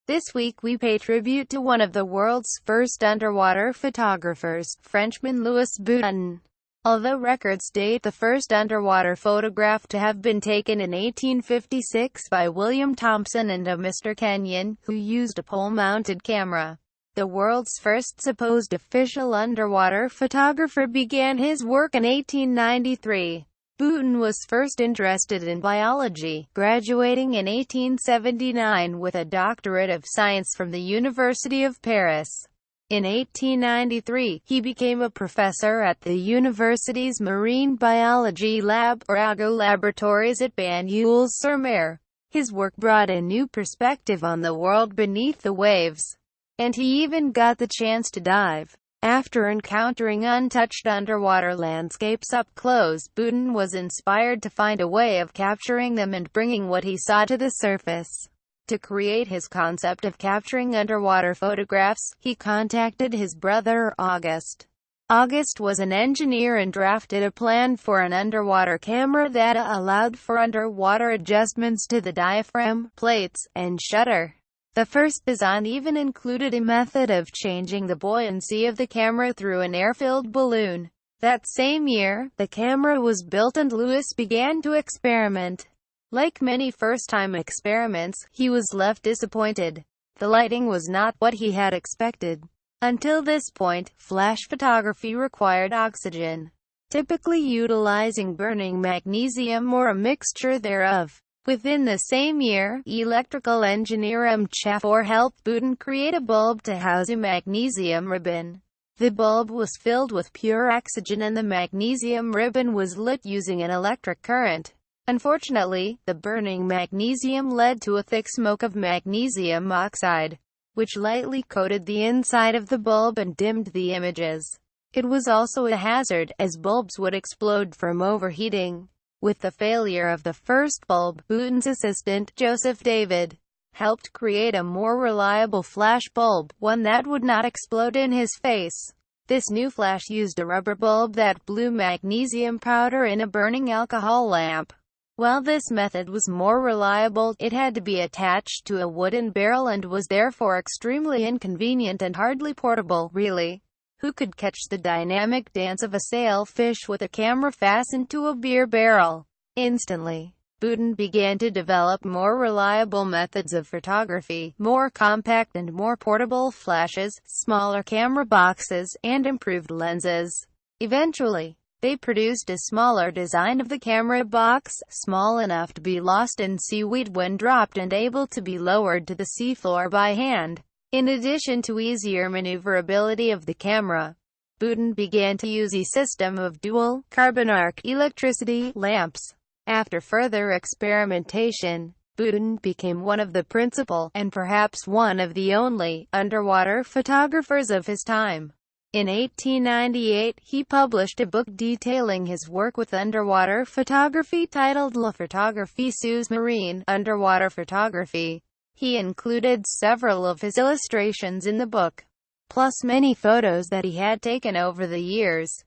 This week we pay tribute to one of the world's first underwater photographers, Frenchman Louis Boutin. Although records date the first underwater photograph to have been taken in 1856 by William Thompson and a Mr. Kenyon, who used a pole-mounted camera, the world's first supposed official underwater photographer began his work in 1893. Boutin was first interested in biology, graduating in 1879 with a doctorate of science from the University of Paris. In 1893, he became a professor at the university's Marine Biology Lab, or AGO Laboratories at Bagnols-sur-Mer. His work brought a new perspective on the world beneath the waves, and he even got the chance to dive. After encountering untouched underwater landscapes up close, Boutin was inspired to find a way of capturing them and bringing what he saw to the surface. To create his concept of capturing underwater photographs, he contacted his brother, Auguste. Auguste was an engineer and drafted a plan for an underwater camera that allowed for underwater adjustments to the diaphragm, plates, and shutter. The first design even included a method of changing the buoyancy of the camera through an air-filled balloon. That same year, the camera was built and Louis began to experiment. Like many first-time experiments, he was left disappointed. The lighting was not what he had expected. Until this point, flash photography required oxygen, typically utilizing burning magnesium or a mixture thereof. Within the same year, electrical engineer M. Chafour helped Boutin create a bulb to house a magnesium ribbon. The bulb was filled with pure oxygen and the magnesium ribbon was lit using an electric current. Unfortunately, the burning magnesium led to a thick smoke of magnesium oxide, which lightly coated the inside of the bulb and dimmed the images. It was also a hazard, as bulbs would explode from overheating. With the failure of the first bulb, Boutin's assistant, Joseph David, helped create a more reliable flash bulb, one that would not explode in his face. This new flash used a rubber bulb that blew magnesium powder in a burning alcohol lamp. While this method was more reliable, it had to be attached to a wooden barrel and was therefore extremely inconvenient and hardly portable, really. Who could catch the dynamic dance of a sailfish with a camera fastened to a beer barrel? Instantly, Boutin began to develop more reliable methods of photography, more compact and more portable flashes, smaller camera boxes, and improved lenses. Eventually, they produced a smaller design of the camera box, small enough to be lost in seaweed when dropped and able to be lowered to the seafloor by hand. In addition to easier maneuverability of the camera, Boutin began to use a system of dual, carbon arc, electricity lamps. After further experimentation, Boutin became one of the principal, and perhaps one of the only, underwater photographers of his time. In 1898, he published a book detailing his work with underwater photography titled La photographie sous-marine, Underwater Photography. He included several of his illustrations in the book, plus many photos that he had taken over the years.